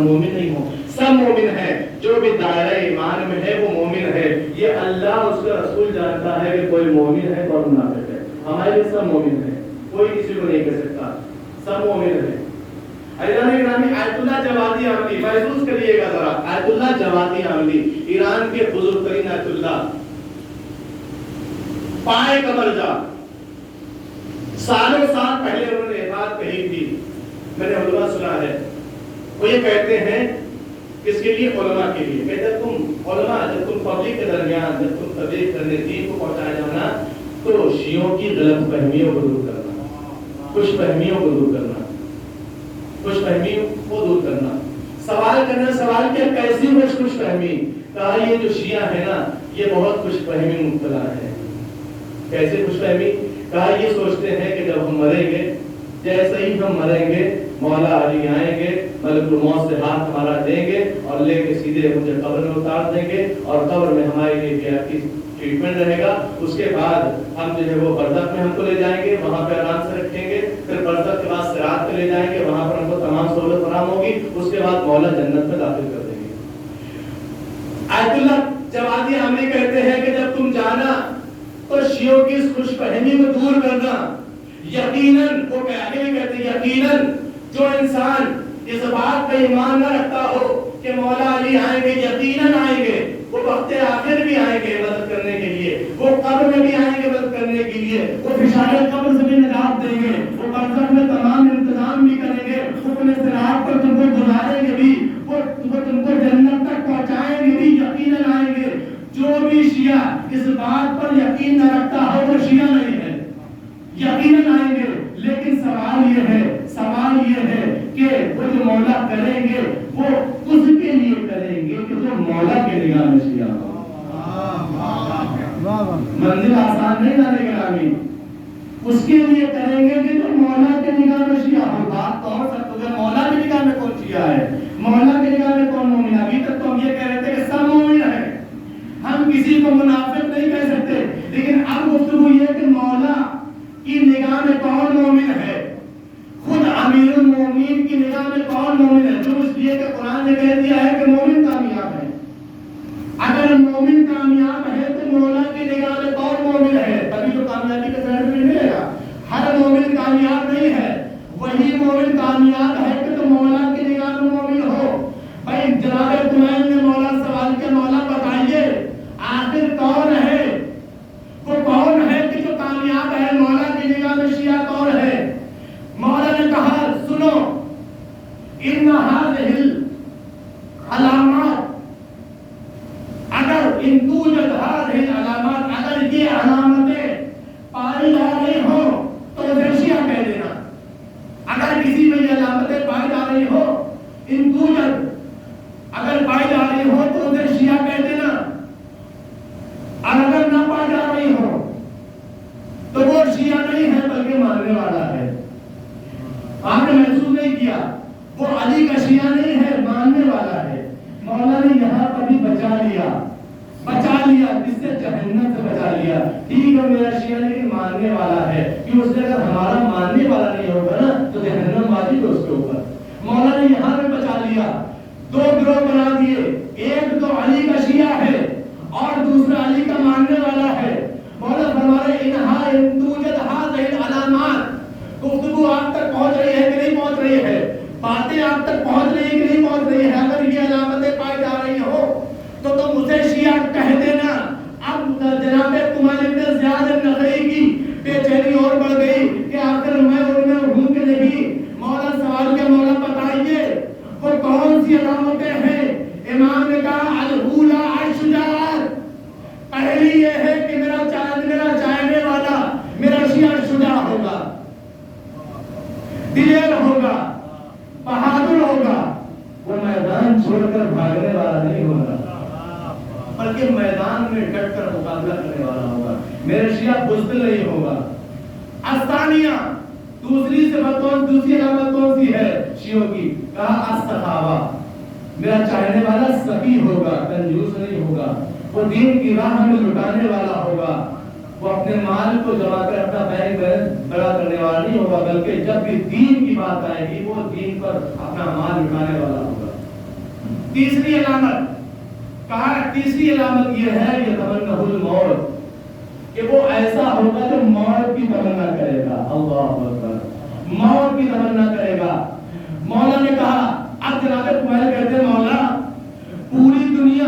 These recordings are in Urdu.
سب مومن نہیں ہوں، سب مومن ہیں، جو بھی دائرہ ایمان میں ہے وہ مومن ہے۔ یہ اللہ اس کا رسول جانتا ہے کہ کوئی مومن ہے اور منافق ہے۔ ہمارے لیے سب مومن ہیں، کوئی کسی کو نہیں کہہ سکتا، سب مومن ہیں۔ آیت اللہ جوادی عاملی محسوس کریے گا ذرا، آیت اللہ جوادی عاملی ایران کے بزرگ ترین آیت اللہ پائے قبر جا، سالوں سال پہلے انہوں نے یہ بات کہی تھی، میں نے علماء سنا ہے، وہ یہ کہتے ہیں کس کے لیے؟ علماء کے لیے، کہتے تم علماء جب تم پبلک کے درمیان جب تم تبلیغ کرنے دین کو پہنچایا جانا تو شیعوں کی غلط فہمیوں کو دور کرنا، خوش فہمیوں کو دور کرنا، خوش فہمیوں کو دور کرنا، سوال کرنا، سوال کیا کیسی خوش فہمی؟ کہا یہ جو شیعہ ہے نا یہ بہت خوش فہمی مبتلا ہے۔ کیسے خوش فہمی؟ کہا یہ سوچتے ہیں کہ جب ہم مریں گے، جیسے ہی ہم مریں گے مولا علی آئیں گے، ملک الموت سے ہاتھ ہمارا دیں گے اور لے کے سیدھے مجھے قبر میں اتار دیں گے اور قبر میں ہمارے لیے VIP ٹریٹمنٹ رہے گا۔ اس کے بعد ہم جو ہے وہ برزخ میں ہم کو لے جائیں گے، وہاں پہ آرام سے رکھیں گے، پھر برزخ کے بعد صراط پہ لے جائیں گے، وہاں پر ہم کو تمام سہولت فراہم ہوگی، اس کے بعد مولا جنت میں داخل کر دیں گے۔ آیت اللہ جوادی عاملی کہتے ہیں کہ جب تم جانا تو شیعوں کی اس خوش فہمی کو دور کرنا۔ یقیناً وہ کہتے ہیں یقیناً جو انسان اس بات پہ ایمان نہ رکھتا ہو کہ مولا علی آئیں گے، یقیناً آئیں گے، وہ وقت آخر بھی آئیں گے مدد کرنے کے لیے، وہ قبر میں بھی آئیں گے مدد کرنے کے لیے، وہ فشار قبر سے بھی نجات دیں گے، وہ برزخ میں تمام انتظام بھی کریں گے، وہ اپنے صراط پر تم کو گزاریں گے بھی، وہ تم کو جنت تک پہنچائیں گے بھی، یقیناً آئیں گے۔ جو بھی شیعہ اس بات پر یقین نہ رکھتا ہو وہ شیعہ نہیں ہے، یقیناً آئیں گے۔ لیکن سوال یہ ہے کہ وہ جو مولا کریں گے وہ اس کے لیے کریں گے کہ جو مولا کے نگاہ میں شیعہ ہو۔ منزل آسان نہیں لانے کے آمین، اس کے لیے کریں گے کہ جو مولا کے نگاہ میں شیعہ ہو۔ بات تو ہو سکتا ہے مولا کی نگاہ میں کون شیعہ ہے، مولا کی نگاہ میں کون مومن ہے؟ ابھی تک تو ہم یہ کہہ رہے تھے کہ سب مومن ہیں، ہم کسی کو منافق نہیں کہہ سکتے، لیکن اب گفتگو یہ کہ مولا کی نگاہ میں کون مومن ہے، خود امیر المومنین کی نگاہ میں کون مومن ہے؟ جو اس لیے کہ قرآن نے کہہ دیا ہے کہ مومن کامیاب ہے۔ اگر مومن کامیاب ہے تو مولا کی نگاہ میں کون مومن ہے؟ تبھی تو کامیابی کا سرٹیفکیٹ ملے گا۔ ہر مومن کامیاب نہیں ہے، وہی مومن کامیاب ہے کہ تو مولا کی نگاہ میں مومن ہو۔ بھائی جناب کمائن نے مولا سوال کیا، مولا بتائیے آخر کون ہے، وہ کون ہے کہ جو کامیاب ہے مولا کی نگاہ میں؟ شیعہ کون ہے؟ مولا نے کہا سنو، ان هذه العلامات اگر ان توجد هذه العلامات اگر یہ علامتیں پائی جا رہی ہوں تو اسے شیعہ کہہ دینا۔ اگر کسی میں یہ علامتیں پائی جا رہی ہو، ان توجد اگر پائی جا رہی ہو تو اسے شیعہ کہہ دینا، اور اگر نہ پائی جا رہی ہو تو وہ شیعہ نہیں ہے بلکہ ماننے والا ہے۔ آپ نے محسوس نہیں کیا وہ علی کا شیعہ نہیں ہے، ماننے والا ہے۔ مولا نے یہاں پر بھی بچا لیا، جس سے جہنم سے بچا لیا۔ ٹھیک ہے میرا شیعہ لیکن ماننے والا ہے، کہ اس نے اگر ہمارا ماننے والا نہیں ہوگا نا تو جہنم واجب ہے اس کے اوپر۔ مولا نے یہاں پہ بچا لیا، دو گروہ بنا دیے، ایک تو علی کا شیعہ ہے اور دوسرا علی کا ماننے والا ہے۔ مولا فرما رہے ان توجد هذه العلامات، گفتگو آپ تک پہنچ رہی ہے کہ نہیں پہنچ رہی ہے؟ باتیں آپ تک پہنچ رہی ہے کہ نہیں پہنچ رہی ہے؟ اگر یہ علامتیں پائی جا رہی ہو تو تم اسے شیعہ کہہ دینا۔ اب جناب کمال ابن زیاد النخعی کی بے چینی اور بڑھ گئی کہ آخر میں ان میں ہوں کہ نہیں۔ مولا سوال کیا، مولا بتائیے وہ کون سی علامتیں ہیں؟ امام نے کہا الاولی الشجاعت، پہلی یہ ہے کہ میرا چاہنے والا میرا شیعہ شجاع ہوگا، دلیر ہوگا، بہادر ہوگا، وہ میدان چھوڑ کر بھاگنے والا نہیں ہوگا بلکہ میدان میں ڈٹ کر مقابلہ کرنے والا ہوگا۔ میرے شیعہ بزدل نہیں ہوگا۔ الثانیہ، دوسری علامت کون سی ہے شیعوں کی؟ کہا السخاوہ، میرا چاہنے والا سخی ہوگا، کنجوس نہیں ہوگا، وہ دین کی راہ میں لٹانے والا ہوگا، وہ اپنے مال کو جمع کر اپنا بینک بیلنس بڑا کرنے والا نہیں ہوگا، بلکہ جب بھی دین کی بات آئے گی وہ دین پر اپنا مال لٹانے والا ہوگا۔ تیسری علامت کہا، تیسری علامت یہ ہے یتمنہ الموت، کہ وہ ایسا ہوگا جو موت کی تمنا کرے گا. اللہ اکبر، موت کی تمنا کرے گا. مولا نے کہا، اب جناب کمائل کہتے ہیں مولا پوری دنیا،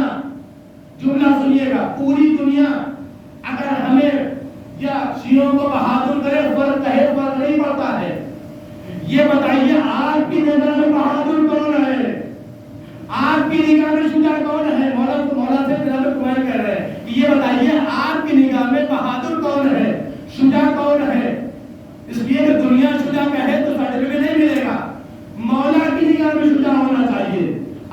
جملہ سنیے گا، پوری دنیا اگر ہمیں یا شیعوں کو بہادر کرے فرق کہے، فرق نہیں پڑتا ہے. یہ بتائیے آپ کی نظر میں بہادر کون ہے؟ آپ کی نگاہ میں شجاع کون ہے؟ مولا سے جناب کمائل کہہ رہے ہیں کہ یہ بتائیے آپ کی نگاہ میں بہادر کون ہے، شجاع کون ہے؟ اس لیے کہ دنیا شجاع کہے تو سرٹیفکیٹ نہیں ملے گا. مولا کی نگاہ میں شجاع ہونا چاہیے.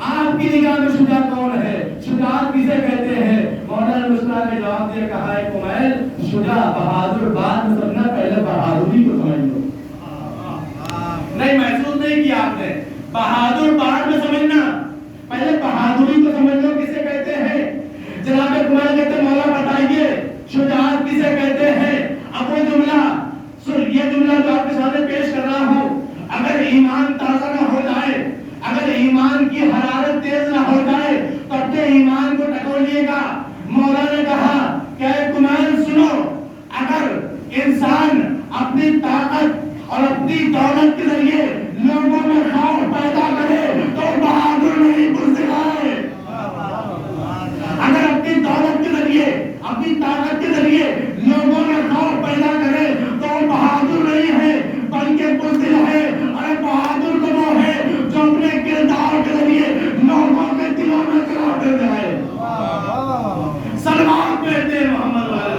آپ کی نگاہ میں شجاع کون ہے؟ شجاعت کسے کہتے ہیں؟ مولا نے مسئلہ نے جواب دیا، کہا ہے کمائل شجاع بہادر بعد میں سمجھنا، پہلے بہادری کو سمجھ لو. نہیں محسوس نہیں کیا آپ نے، بہادر بعد میں سمجھنا، پہلے بہادری کو سمجھ لو. کسے کہتے ہیں؟ جناب کمائل کہتے ہیں مولا بتائیے شجاعت کسے کہتے ہیں؟ اب وہ جملہ یہ جملہ جو آپ کے سامنے پیش کر رہا ہوں، اگر ایمان تازہ نہ ہو جائے، اگر ایمان کی حرارت تیز نہ ہو جائے تو اپنے ایمان کو ٹٹولیے گا. مولا نے کہا کہ اے کمائل سنو، اگر انسان اپنی طاقت اور اپنی دولت کے ذریعے لوگوں میں خوف پیدا کرے تو بہادر نہیں بزدل ہے. اگر اپنی دولت کے ذریعے، اپنی طاقت کے ذریعے لوگوں میں خوف پیدا کرے تو بہادر نہیں ہے بلکہ بزدل ہے. ارے بہادر تو وہ ہے جو اپنے کردار کے ذریعے لوگوں کے دلوں میں قرار دے جائے. سلوات کہتے ہیں محمد والے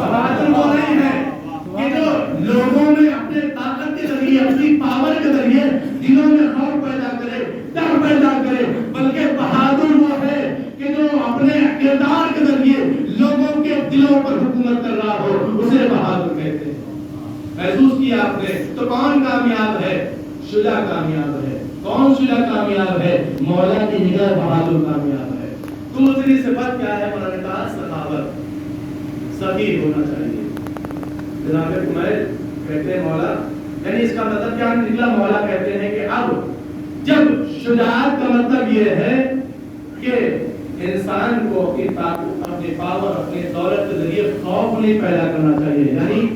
بہادر وہ نہیں ہے کہ جو لوگوں میں اپنے طاقت کے ذریعے، اپنی پاور کے ذریعے دلوں میں خوف پیدا کرے، ڈر پیدا کرے، بلکہ بہادر وہ ہے کہ جو اپنے کردار کے ذریعے لوگوں کے دلوں پر حکومت کر رہا ہو، اسے بہادر کہتے ہیں. محسوس کیا آپ نے؟ تو کون کامیاب ہے؟ شجاع کامیاب ہے. کون شجاع کامیاب ہے؟ مولا کی نگاہ بہادر کامیاب ہے. دوسری صفت کیا ہے؟ مولا نے کہا سخاوت، سخی ہونا چاہیے. جناب کمائل کہتے ہیں مولا، یعنی اس کا مطلب کیا نکلا؟ مولا کہتے ہیں کہ اب جب شجاعت کا مطلب یہ ہے کہ انسان کو اپنی طاقت، اپنی پاور، اپنی دولت کے ذریعے خوف نہیں پیدا کرنا چاہیے، یعنی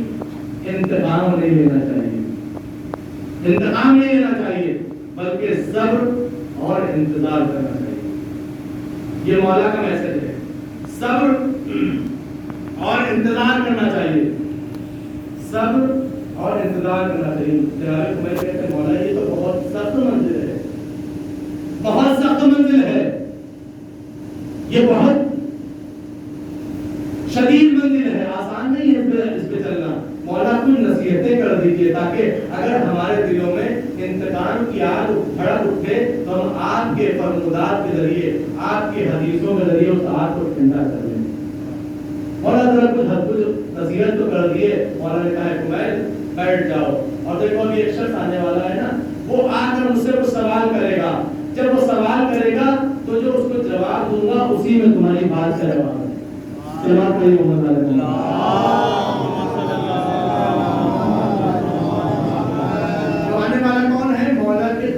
انتقام نہیں لینا چاہیے، انتقام نہیں لینا چاہیے، بلکہ صبر اور انتظار کرنا چاہیے. یہ مولا کا میسج ہے، صبر اور انتظار کرنا چاہیے، صبر اور انتظار کرنا چاہیے. جناب کمائل کہتے ہیں مولا یہ تو بہت سخت منزل ہے، بہت سخت منزل ہے، یہ بہت شدید منزل ہے، آسان نہیں ہے اس پہ چلنا. مولا کچھ نصیحتیں کر دیجئے تاکہ اگر ہمارے دلوں میں انتقام کی آگ بھڑک اٹھے تو ہم آپ کے فرمودات کے ذریعے، آپ کی حدیثوں کے ذریعے اس آگ کو ٹھنڈا کر لیں. مولا ذرا کچھ نصیحت تو کر دیے. مولا نے کہا کمائل بیٹھ جاؤ، اور دیکھو ابھی ایک شخص آنے والا ہے نا، وہ آ کر مجھ سے کچھ سوال کرے گا. جب وہ سوال کرے گا تو جو اس کو جواب دوں گا اسی میں تمہاری بات کا جواب ہے. جواب نہیں ہوگا.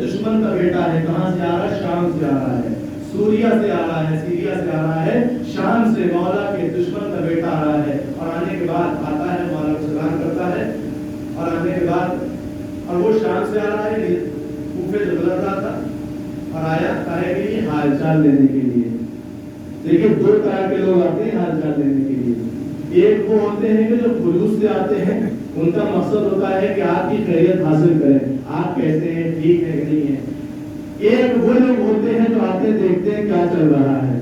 دشمن کا بیٹا ہے، کہاں سے آ رہا ہے؟ شام سے آ رہا ہے، سوریا سے آ رہا ہے، سیریا سے آ رہا ہے، شام سے مولا کے دشمن کا بیٹا آ رہا ہے. اور آنے کے بعد آتا ہے، مولا کو سلام کرتا ہے، اور آنے کے بعد، اور وہ شام سے آ رہا ہے، کوفے سے گزر رہا تھا اور آیا کہے کے لیے حال چال لینے کے لیے. دیکھیں دو طرح کے لوگ آتے ہیں حال چال لینے کے لیے. ایک وہ ہوتے ہیں کہ جو خلوص سے آتے ہیں، ان کا مقصد ہوتا ہے کہ آپ کی خیریت حاصل کریں، آپ کیسے ہیں، ٹھیک ہے کہ نہیں ہے. ایک وہ لوگ ہوتے ہیں جو آتے دیکھتے ہیں کیا چل رہا ہے،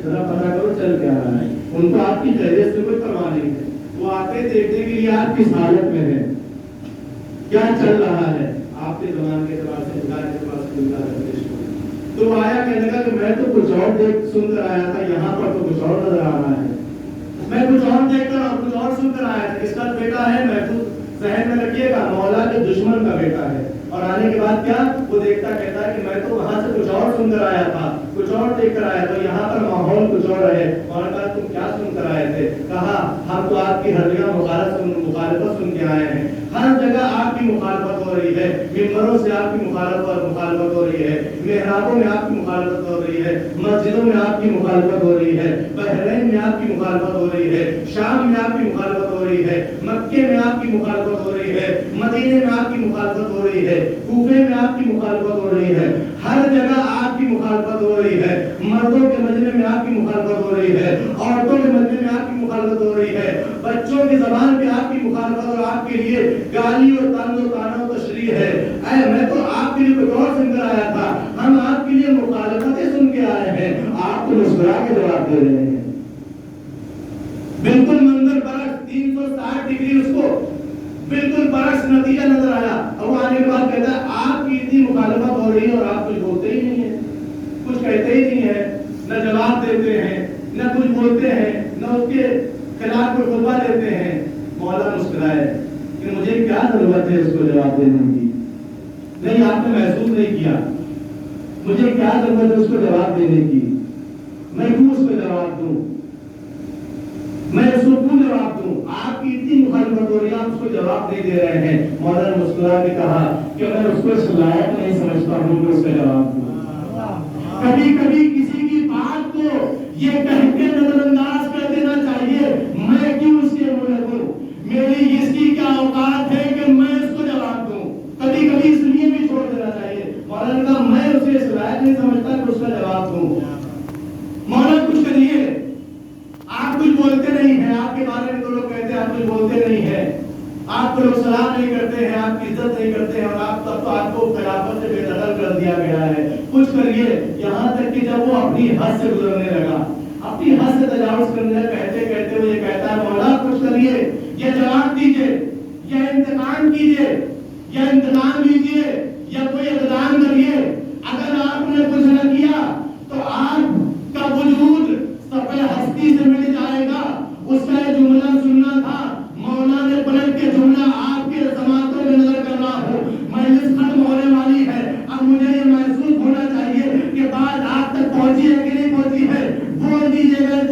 ذرا پتہ کرو چل کیا رہا ہے. ان کو آپ کی خیریت سے کوئی پرواہ نہیں ہے، وہ آتے دیکھنے کے لیے آپ کس حالت میں ہے، کیا چل رہا ہے، آپ کے زمان کے اعتبار سے، خدا کے اعتبار سے ملتا ہے. تو وہ آیا کہنے لگا کہ میں تو کچھ اور دیکھ سن کر آیا تھا، یہاں پر تو کچھ اور نظر آ رہا ہے. میں کچھ اور دیکھ کر اور کچھ اور سن کر آیا تھا. اس کا بیٹا ہے، محفوظ ذہن میں رکھیے گا، مولا کے دشمن کا بیٹا ہے. اور آنے کے بعد کیا وہ دیکھتا کہتا ہے کہ میں تو وہاں سے کچھ اور سن کر آیا تھا، کچھ کچھ اور دیکھ کر آئے تو یہاں پر ماحول کچھ اور ہے. اور کہا تم کیا سن کر آئے تھے؟ کہا ہم تو آپ کی ہر جگہ مخالفت سن کے آئے ہیں. ہر جگہ آپ کی مخالفت ہو رہی ہے. ممبروں سے آپ کی مخالفت ہو رہی ہے. محرابوں میں آپ کی مخالفت ہو رہی ہے. مسجدوں میں آپ کی مخالفت ہو رہی ہے. بحرین میں آپ کی مخالفت ہو رہی ہے. شام میں آپ کی مخالفت ہو رہی ہے. مکے میں آپ کی مخالفت ہو رہی ہے. مدینے میں آپ کی مخالفت ہو رہی ہے. کوفے میں آپ کی مخالفت ہو رہی ہے. ہر جگہ آپ کی مخالفت ہو رہی ہے. مردوں کے مجمع میں آپ کی مخالفت ہو رہی ہے. عورتوں کے مجمع میں آپ کی مخالفت ہو رہی ہے. بچوں کی زبان پہ آپ کی مخالفت اور آپ کے لیے گالی اور طنز و طعنہ و تشریح ہے. اے میں تو آپ کے لیے کچھ اور سن کر آیا تھا. ہم آپ کے لیے مخالفتیں سن کے آئے ہیں. آپ کو مسکرا کے جواب دے رہے ہیں. بالکل منظر برعکس 360 ڈگری اس کو بالکل برعکس نتیجہ نظر آیا. اور وہ آنے کے بعد کہتا ہے آپ کی اتنی مخالفت ہو رہی ہے اور آپ کچھ بولتے ہی نہیں ہیں, کچھ کہتے ہی نہیں ہیں, نہ جواب دیتے ہیں, نہ کچھ بولتے ہیں, نہ اس کے خلاف کوئی خطبہ دیتے ہیں. مولا مسکرائے کہ مجھے کیا ضرورت ہے اس کو جواب دینے کی. نہیں, آپ نے محسوس نہیں کیا مجھے کیا ضرورت ہے اس کو جواب دینے کی. میں کیوں اس کو جواب دوں, میں اس کو کیوں جواب دوں؟ آپ کی اتنی مخالفت ہو رہی ہے, آپ اس کو جواب نہیں دے رہے ہیں. مولانا نے مسکرا کے کہا کہ میں اس کو اس لائق نہیں سمجھتا ہوں کہ اس کا جواب دوں. کبھی کبھی کسی کی بات کو یہ کہہ کے نظر انداز کر دینا چاہیے میں کیوں اس کے منہ لگوں, میری اس کی کیا اوقات ہے کہ میں اس کو جواب دوں. کبھی کبھی اس لیے بھی چھوڑ دینا چاہیے. مولانا نے کہا میں اسے اس لائق نہیں سمجھتا کہ اس کا جواب دوں. مولانا کچھ کریے, آپ کچھ بولتے نہیں ہیں. آپ کے بارے میں تو لوگ کہتے ہیں آپ کچھ بولتے نہیں ہیں, آپ کو لوگ سلام نہیں کرتے ہیں, آپ کی عزت نہیں کرتے ہیں, اور آپ تب تو آپ کو خلافت سے بے دخل کر دیا گیا ہے. کچھ کریے. یہاں تک کہ جب وہ اپنی حد سے گزرنے لگا, اپنی حد سے تجاوز کرنے لگا, کہتے کہتے وہ یہ کہتا ہے مولا کچھ کریے, یا جواب دیجیے, یا انتقام کیجیے, یا انتقام لیجیے, یا کوئی اقدام کریے. اگر آپ نے کچھ نہ کیا تو آپ کا وجود سفید ہستی سے مل جائے گا. اس کا یہ جملہ سننا تھا. مولا نے پلٹ کے جملہ آپ کے سماعتوں میں نظر کر رہا ہوں. مجلس ختم ہونے والی ہے. اب مجھے یہ محسوس ہونا چاہیے کہ بات آپ تک پہنچی ہے کہ نہیں پہنچی ہے. بول دیجیے گا اس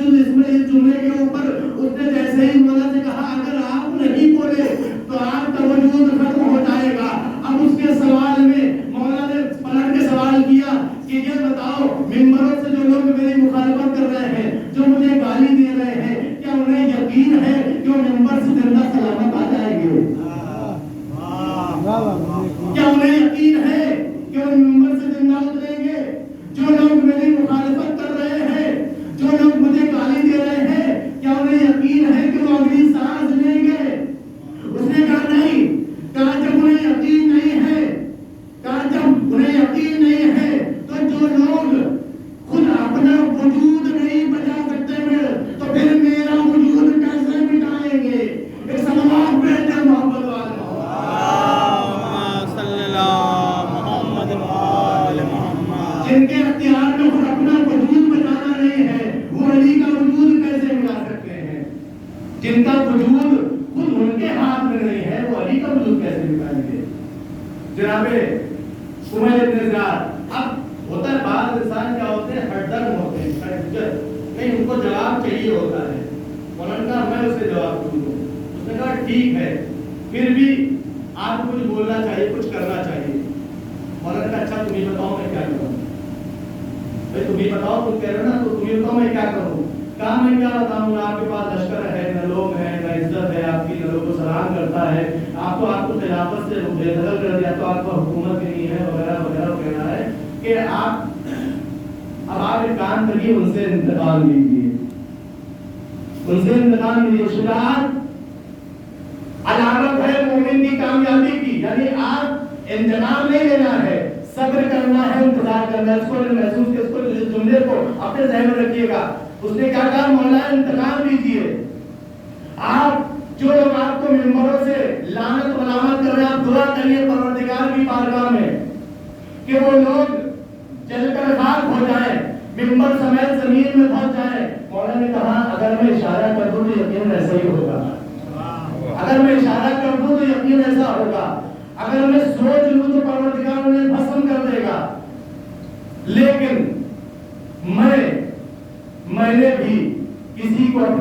جملے کے اوپر اس نے جیسے ہی مولا سے کہا اگر آپ نہیں بولے تو آپ کا وجود ختم ہو جائے گا. اب اس کے سوال میں مولا نے پلٹ کے سوال کیا کہ یہ بتاؤ ممبروں سے جو لوگ میری مخالفت کر رہے ہیں, جو مجھے گالی دے رہے ہیں, کیا انہیں یقین ہے کہ وہ ممبر سے زندہ سلامت آ جائیں گے؟ کیا انہیں یقین ہے کہ وہ ممبر سے زندہ اتریں گے؟ جو لوگ میری مخالفت کر رہے ہیں, جو لوگ مجھے گالی دے رہے ہیں, کیا انہیں یقین ہے کہ وہ اگلی سانس لیں گے؟ اس نے کہا نہیں. کہا جب انہیں یقین نہیں ہے, کہا جب انہیں یقین نہیں ہے تو جو لوگ خود اپنا وجود نہیں بچا سکتے ہیں تو پھر میرا وجود کیسے مٹائیں گے؟ ایک صلوات پڑھتے ہیں محمد والے صلی اللہ محمد والے محمد. جن کے اختیار میں خود اپنا وجود بچانا نہیں ہے وہ علی کا وجود کیسے ملا سکتے ہیں؟ جن کا وجود خود ان کے ہاتھ میں نہیں ہے وہ علی کا وجود کیسے مٹائیں گے؟ جناب سمیل ابن زیاد. اب ہوتا ہے بعض انسان کیا ہوتے ہیں ہٹ درم ہوتے ہیں, نہیں ان کو جواب چاہیے ہوتا ہے. انہوں نے کہا میں اسے جواب دوں. اس نے کہا ٹھیک ہے, پھر بھی آپ کو کچھ بولنا چاہیے, کچھ کرنا چاہیے. انہوں نے کہا اچھا تم ہی بتاؤ میں کیا کروں. بھائی تم ہی بتاؤ, تم کہہ رہے ہو نا, تو تم ہی بتاؤ میں کیا کروں. کہا میں کیا بتاؤں, آپ کے پاس لشکر ہے, نہ لوگ ہیں, نہ عزت ہے آپ کی, نہ لوگوں کو سلام کرتا ہے, آپ کو خلافت سے بے دخل کر دیا, تو آپ کو حکومت نہیں ہے وغیرہ وغیرہ. کہنا ہے کہ اب آپ ایک کام کریے, ان سے انتقام لیجیے, ان سے انتقام لیجیے. شجاعت علامت ہے مومن کی کامیابی کی. یعنی آپ انتقام نہیں لینا ہے, صبر کرنا ہے, انتظار کرنا ہے. اس کو محسوس کہ اس کو جملے کو اپنے ذہن میں رکھیے گا. اس نے کیا کہا, مولا انتقام لیجیے. آپ جو لوگ آپ کو ممبروں سے لعنت ملامت کر رہے ہیں, آپ دعا کریے پروردگار کی بارگاہ میں کہ وہ لوگ جل کر خاک ہو جائیں, ممبر سمیت زمین میں پہنچ جائیں. مولا نے کہا اگر میں اشارہ کر دوں تو یقین ایسا ہی ہوگا. اگر میں اشارہ کر دوں تو یقین ایسا ہوگا. اگر میں سوچ لوں تو پروردگار انہیں بھسم کر دے گا. لیکن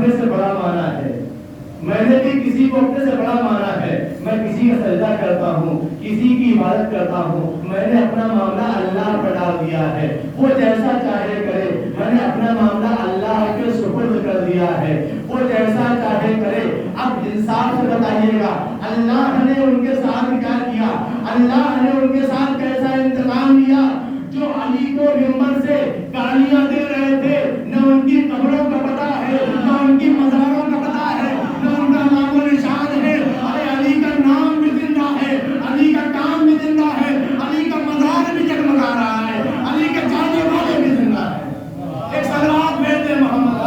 اپنے سے بڑا مانا ہے، میں نے بھی کسی کو اپنے سے بڑا مانا ہے، میں کسی کا سجدہ کرتا ہوں، کسی کی عبادت کرتا ہوں، میں نے اپنا معاملہ اللہ پر ڈال دیا ہے، وہ جیسا چاہے کرے، میں نے اپنا معاملہ اللہ کے سپرد کر دیا ہے، وہ جیسا چاہے کرے۔ اب انصاف سے بتائیے گا اللہ نے ان کے ساتھ کیا کیا، اللہ نے ان کے ساتھ کیسا انتقام لیا؟ جو علی کو منبر سے گالیاں دے رہے تھے، نہ ان کی قبروں کا پتہ ہے، نہ ان کی مزاروں کا پتہ ہے، نہ ان کا نام و نشان ہے۔ ارے علی کا نام بھی زندہ ہے، علی کا کام بھی زندہ ہے، علی کا مزار بھی جگمگا رہا ہے، علی کے جانے والے بھی زندہ ہے۔ ایک صلوات بھیج دیں محمد۔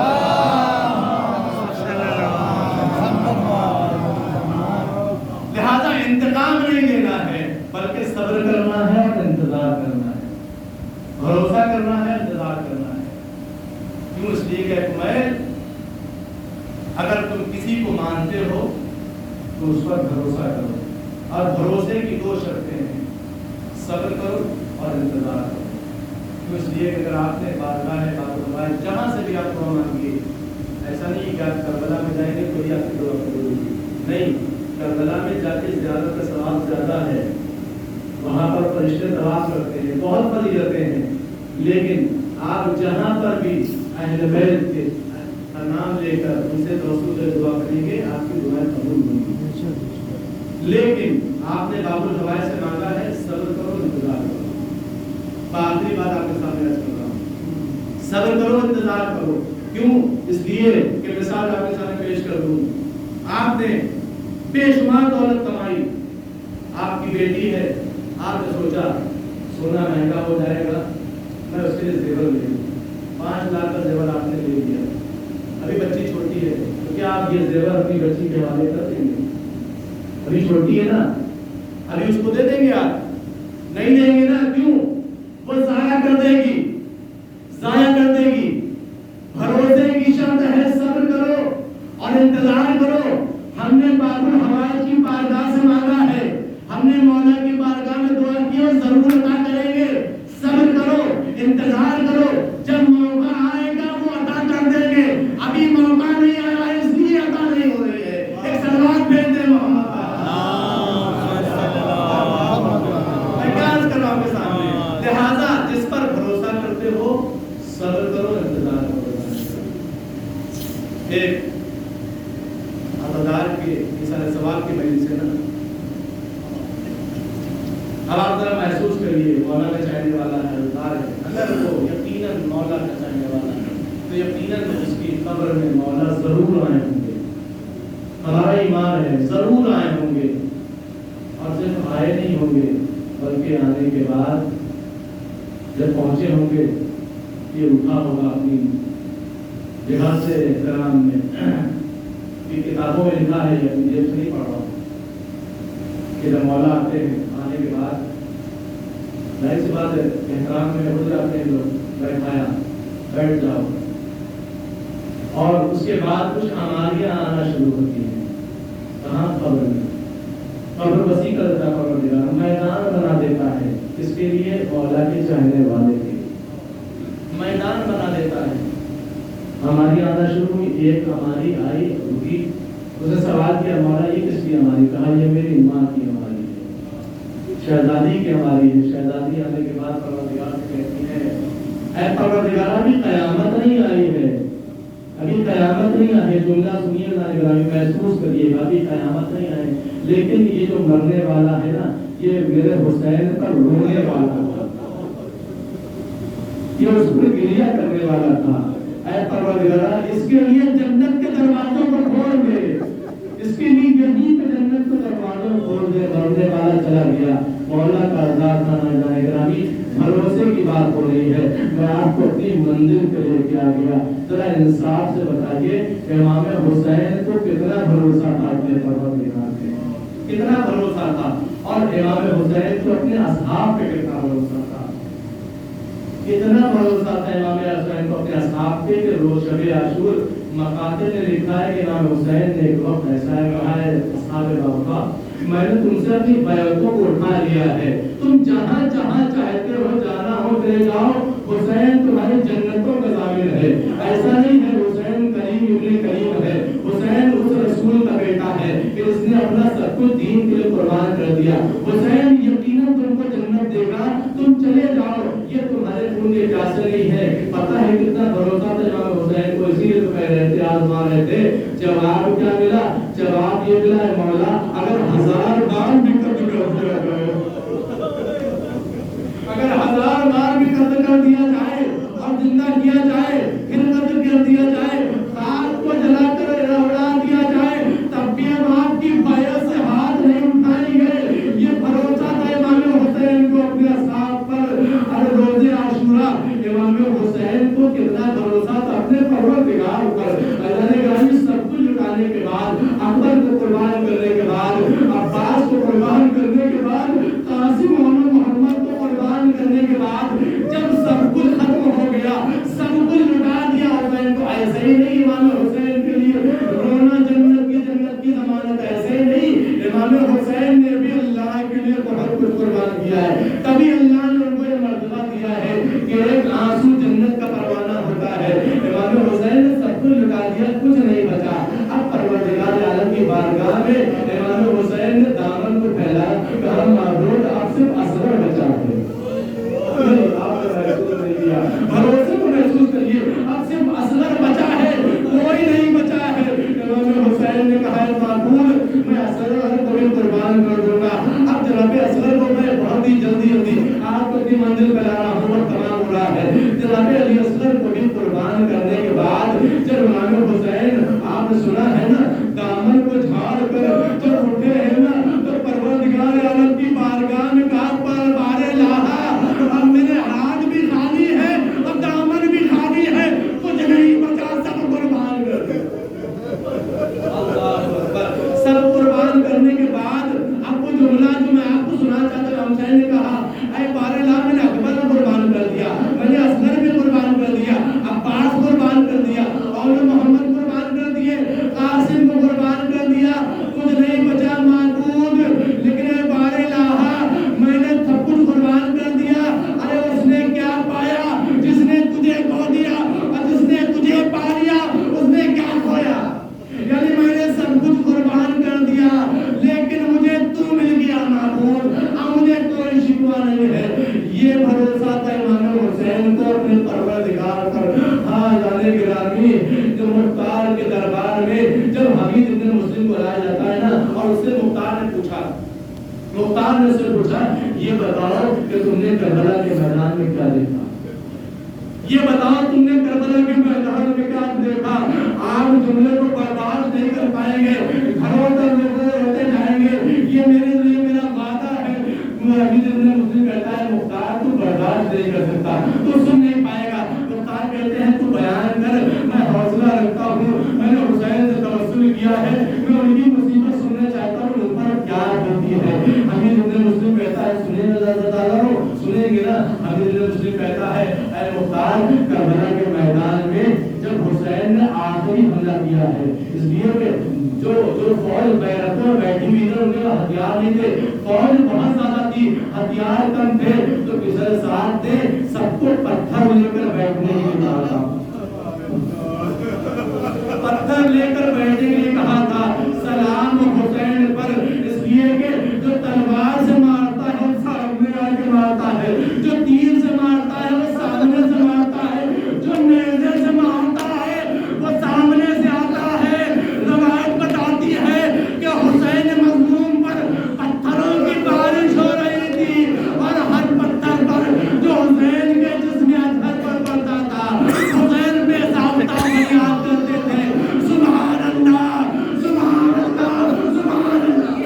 لہذا انتقام نہیں لینا ہے بلکہ صبر کرنا ہے اور انتظار کرنا ہے، بھروسہ کرنا ہے، انتظار کرنا ہے۔ کیوں؟ اس لیے کہ میں اگر تم کسی کو مانتے ہو تو اس پر بھروسہ کرو، اور بھروسے کی دو شرطیں ہیں، صبر کرو اور انتظار کرو۔ کیوں؟ اس لیے کہ اگر آپ نے بارگاہ جہاں سے بھی آپ دعا مانگیے، ایسا نہیں کہ آپ کربلا میں جائیں گے کوئی آپ کی دعا قبول ہوگی، نہیں، کربلا میں جا کے زیارت کا ثواب زیادہ ہے، وہاں پر فرشتے طواف کرتے ہیں، بہت فضیلتیں ہیں، لیکن آپ جہاں پر بھی اہل بیت کے نام لے کر ان سے توسل سے دعا کریں گے آپ کی دعائیں قبول ہوں گی۔ لیکن آپ نے باب الہوائے سے مانگا ہے، صبر کرو، انتظار کرو۔ آخری بات آپ کے سامنے عرض کر رہا ہوں، صبر کرو، انتظار کرو۔ کیوں؟ اس لیے کہ مثال آپ کے سامنے پیش کر دوں، آپ نے بے شمار دولت کمائی، آپ کی بیٹی ہے، آپ نے سوچا سونا مہنگا ہو جائے گا، میں اس کے لیے زیور لے لوں، 5 لاکھ کا زیور آپ نے لے لیا، ابھی بچی چھوٹی ہے، تو کیا آپ یہ زیور اپنی بچی کے حوالے کر دیں گے؟ ابھی چھوٹی ہے نا، ابھی اس کو دے دیں گے؟ آپ نہیں دیں گے نا، کیوں؟ وہ ضائع کر دے گی، ضائع کر دے گی۔ بھروسے کی شرط ہے صبر کرو اور انتظار کرو۔ ہم نے باب الحوائج کی بارگاہ سے مانگا ہے، ہم نے مولا کی بارگاہ میں دعا کی اور ضرور عطا کریں گے۔ صبر کرو، انتظار کرو، جب موقع آئے گا وہ عطا کر دیں گے، ابھی موقع نہیں آیا اس لیے عطا نہیں ہو رہی ہے۔ ایک صلوات بھیج دیں محمد۔ میں کیا عرض کر رہا ہوں کے سامنے؟ لہذا جس پر بھروسہ کرتے ہو صبر کرو، انتظار کرو۔ ایک عزادار کے سارے سوال کی مجلس ہے نا، اب آپ ذرا محسوس کریے مولا کا چاہنے والا ہے، عزادار ہے، اگر وہ یقیناً مولا کا چاہنے والا ہے تو یقیناً اس کی قبر میں مولا ضرور آئے ہوں گے، ہمارا ایمان ہے ضرور آئے ہوں گے، اور صرف آئے نہیں ہوں گے بلکہ آنے کے بعد جب پہنچے ہوں گے یہ اٹھا ہوگا اپنی جگہ سے احترام میں، کتابوں میں لکھا ہے، یہ اپنی جیب سے نہیں پڑھ رہا ہوں، کہ جب مولا آتے ہیں آنے کے بعد ظاہر سی بات ہے احترام میں ہو جاتے ہیں لوگ، بیٹھایا بیٹھ جاؤ، اور اس کے بعد کچھ ہماریاں آنا شروع ہوتی ہیں، کہاں؟ قبر میں، قبر وسیع کر دیتا، قبر دینا میدان بنا دیتا ہے، اس کے لیے مولا کے چاہنے والے کے میدان بنا دیتا ہے۔ ہماری آنا شروع ہوئی، ایک ہماری آئی، رکی، اس نے سوال کیا مولا یہ کس کی ہماری؟ کہا یہ میری ماں کی ہماری ہے، شہزادی کی ہماری ہے۔ شہزادی آنے کے بعد پروردگار سے کہتی ہے اے پروردگار ابھی قیامت نہیں آئی ہے، ابھی قیامت نہیں آئی ہے، جملہ سنیے نا گرامی، محسوس کریے گا، ابھی قیامت نہیں آئی، لیکن یہ جو مرنے والا ہے نا یہ میرے حسین پر رونے والا تھا، یہ اس پر گریہ کرنے والا تھا، اے پروردگار اس کے لیے جنت کے دروازوں کو کھول دے، اس کے لیے یہیں پہ جنت کے دروازوں کو کھول دے۔ مرنے والا چلا گیا، مولا کا عزا تھا نہ جائے گرامی، بھروسے کی بات ہو رہی ہے، میں آپ کو اپنی منزل پہ لے کے آ گیا، ذرا انصاف سے بتائیے امام حسین کو کتنا بھروسہ تھا اپنے پروردگار پہ، کتنا بھروسہ تھا، اور امام حسین کو اپنے اصحاب پہ کتنا بھروسہ تھا، کتنا بھروسہ تھا امام حسین کو اپنے اصحاب پہ کہ روز شب عاشور مقاتل نے لکھا ہے کہ امام حسین نے ایک وقت ایسا کہا ہے اصحاب بابا میں نے تم سے اپنی بیعتوں کو اٹھا لیا ہے، تم جہاں جہاں چاہتے ہو جانا ہو چلے جاؤ، حسین تمہاری جنتوں کا ضامن ہے، ایسا نہیں ہے حسین کریم ابن کریم دیا، حسین یقیناً تم کو جنت دے گا، تم چلے جاؤ، یہ تمہارے خون کے پیاسے نہیں ہے۔ پتہ ہے کتنا بھروسہ تھا امام حسین کو، اسی لیے تو کہہ رہے تھے آزما رہے تھے۔ جواب کیا ملا؟ جواب یہ ملا ہے مولا اگر 1000 بار بھی قتل کر دیا جائے، اگر 1000 بار بھی قتل کر دیا جائے اور زندہ کیا جائے، پھر قتل کر دیا جائے، خاک کو جلا کر اڑا دیا جائے، تب بھی ہم آپ کی بیعت سے ہاتھ نہیں اٹھائیں گے۔ یہ بھروسہ تھا امام حسین کو اپنے اصحاب پر۔ ہر روز عاشورہ امام حسین کو کتنا بھروسہ تھا اپنے پروردگار پر۔ اللہ نے کہا سب کچھ لٹانے کے بعد، اکبر کو قربان کرنے کے بعد، عباس کو قربان کرنے کے بعد، قاسم محمد کو قربان کرنے کے بعد، جب سب کچھ ختم ہو گیا، سب کچھ لٹا دیا حسین کو، ایسے ہی نہیں امام حسین کے لیے رونا جنت کی ضمانت، ایسے ہی نہیں، امام حسین نے بھی اللہ کے لیے بہت کچھ قربان کیا ہے۔ تبھی اللہ نے ان کو یہ مرتبہ دیا ہے کہ ایک آنسو جنت کا پروانہ ہوتا ہے۔ امام حسین نے سب کچھ لٹا دیا، کچھ نہیں بچا۔ اب پروردگار عالم کی بارگاہ میں امام حسین نے دامن کو پھیلایا، کہا معبود آپ صرف اصغر بچا ہے، بھروسے کو محسوس کریے، اب صرف اصغر بچا ہے، کوئی نہیں بچا ہے۔ امام حسین نے کہا معبود میں اصغر کو بھی قربان کر دوں گا۔ اب جناب اصغر کو میں بہت ہی جلدی آپ کو اپنی منزل پہ لا رہا ہوں اور تمام ہو رہا ہے۔ جناب علی اصغر کو بھی قربان کرنے کے بعد جب امام حسین آپ نے سنا ہے نا دامن کو جھاڑ کر جب اٹھے ہیں نا تو پروردگار عالم کی بارگاہ میں کہا بارے لاہا اب میرے ہاتھ بھی خالی ہے اور دامن بھی خالی ہے، کچھ نہیں بچا، سب قربان کر دے۔ اللہ اکبر۔ سب قربان کرنے کے بعد اب وہ جملہ جو میں آپ کو سنا چاہتا ہوں، حسین نے کہا اے بارے لا میں نے اکبر کو قربان کر دیا، میں نے اصغر بھی قربان کر دیا، عباس قربان کر دیا، اور محمد قربان کر دیے، قاسم کو قربان کر دیا، کچھ نہیں بچا معبود، لیکن اے بارے لاہا میں نے سب کچھ قربان کر دیا۔ ارے اس نے کیا پایا جس نے تجھے کھو دیا، اور جس نے تجھے پا لیا اس نے کیا کھویا؟ یعنی میں نے سب کچھ قربان کر دیا لیکن مجھے تو مل گیا معبود، اب مجھے کوئی شکوہ نہیں ہے۔ یہ بھروسہ تھا امام حسین کو اپنے پروردگار پر۔ ہاں جانے گرامی، جو مختار کے دربار میں جب حمید ابن مسلم کو لایا جاتا ہے نا اور اس سے مختار نے اس سے پوچھا یہ بتاؤ کہ تم نے کربلا کے میدان میں کیا دیکھا، یہ بتاؤ تم نے کربلا کے میدان میں کیا دیکھا۔ آپ جملے کو برداشت نہیں کر پائیں گے، گھروں تک روتے جائیں گے، یہ میرے لیے میرا وعدہ ہے۔ حمید ابن مسلم کہتا ہے مختار تو برداشت نہیں کر سکتا، تو سن نہیں پائے گا۔ مختار کہتے ہیں تو بیان کر، میں حوصلہ رکھتا ہوں، میں نے حسین سے توسل کیا ہے، میں ان کی مصیبت سننا چاہتا ہوں، ان پر کیا ہوتی ہے۔ حمید ابن مسلم کہتا ہے سنیں گے سنیں گے نا۔ حمید ابن مسلم کہتا ہے اے مختار کربلا کے میدان میں جب حسین نے آخری حملہ کیا ہے، اس لیے کہ جو فوج بیرتوں میں بیٹھی ہوئی تھی ان کے ہتھیار نہیں تھے، فوج بہت زیادہ تھی، ہتھیار کم تھے، تو کسر ساتھ تھے، سب کو پتھر لے کر بیٹھنے کے لیے کہا تھا، پتھر لے کر بیٹھنے کے لیے کہا تھا۔ سلام حسین پر، اس لیے کہ جو تلوار سے مارتا ہے وہ سامنے آ کے مارتا ہے، جو تیر سے مارتا ہے وہ سامنے سے مارتا ہے، جو نیزے سے مارتا ہے وہ سامنے سے آتا ہے۔ روایت بتاتی ہے کہ حسین مظلوم پر پتھروں کی بارش ہو رہی تھی اور ہر پتھر پر جو حسین کے جسم اطہر پر پڑتا تھا حسین بے ضابطہ فریاد کرتے تھے سبحان اللہ سبحان اللہ سبحان اللہ،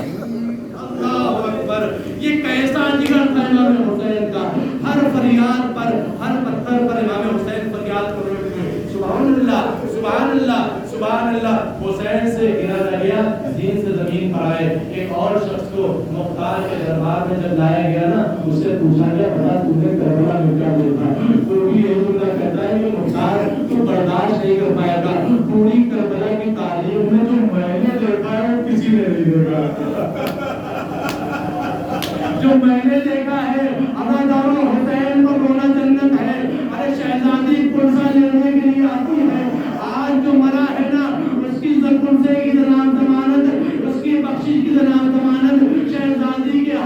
اللہ اکبر۔ یہ کیسا جگر تھا امام حسین کا، ہر فریاد پر، ہر پتھر پر امام حسین فریاد کر رہے تھے سبحان اللہ سبحان اللہ سبحان اللہ۔ حسین سے گرا گیا، دین سے زمین پر آئے۔ ایک اور شخص کو مختار کے دربار میں جب لایا گیا نا، اس سے پوچھا گیا بتا تم نے کربلا میں کیا دیکھا، تو بھی یہ جملہ کہتا ہے کہ مختار تو برداشت نہیں کر پائے گا، پوری کربلا کی تاریخ میں جو میں نے دیکھا ہے وہ کسی نے نہیں دیکھا، جو میں نے دیکھا ہے عزادارو حسین کو رونا جنت ہے۔ ارے شہزادی پرسہ لینے کے لیے آتی ہے، آج جو مرا ہے نا اس کی پرسے کی ضمانت، اس کی بخشش کی ضمانت شہزادی کے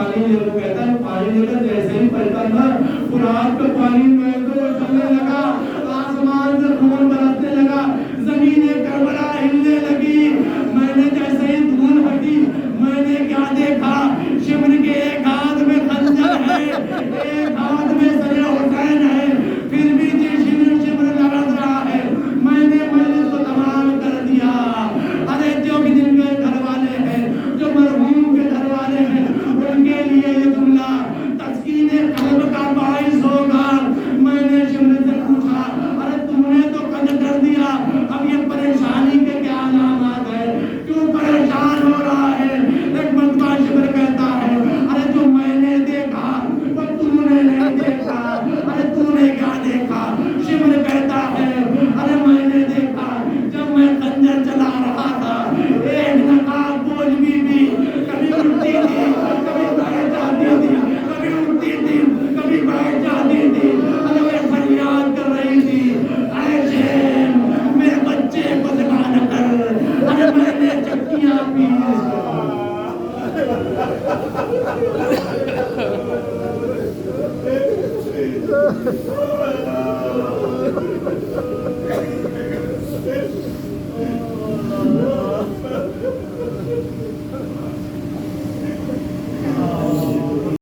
پانی لے لو. کہتا ہے پانی لے کر جیسے ہی پلٹا نا فرات کا پانی میں تو چلنے لگا, آسمان سے خون برسنے لگا, زمین کربلا ہلنے لگی. میں نے جیسے ہی دھول ہٹی میں نے کیا دیکھا, شمر کے ایک ہاتھ میں خنجر ہے, ایک ہاتھ میں سر حسین ہے, پھر بھی جی شمر لڑ رہا ہے. میں نے مجلس کو تمام کر دیا. ارے جو بھی جن کے گھر والے ہیں, جو مرحوم کے گھر والے ہیں, ان کے لیے یہ جملہ تسکین قلب کا باعث ہوگا. میں نے شمر سے پوچھا, ارے تم نے تو قتل کر دیا, اب یہ پریشانی کے کیا علامات ہیں, کیوں پریشان ہو رہا ہے؟ ایک مرتبہ شمر کہتا ہے, ارے جو میں نے دیکھا وہ تم نے نہیں دیکھا. ارے تم نے کیا دیکھا؟ شمر کہتا ہے, ارے میں نے دیکھا جب میں خنجر چلا رہا تھا, ایک نقاب بوجھ بھی کبھی اٹھتی تھی, کبھی بیٹھ جاتی تھی, کبھی اٹھتی تھی, کبھی بیٹھ جاتی تھی. ارے وہ فریاد کر رہی تھی, اے شیم میرے بچے کو ذبح نہ کر. ارے میں نے چکیاں پی.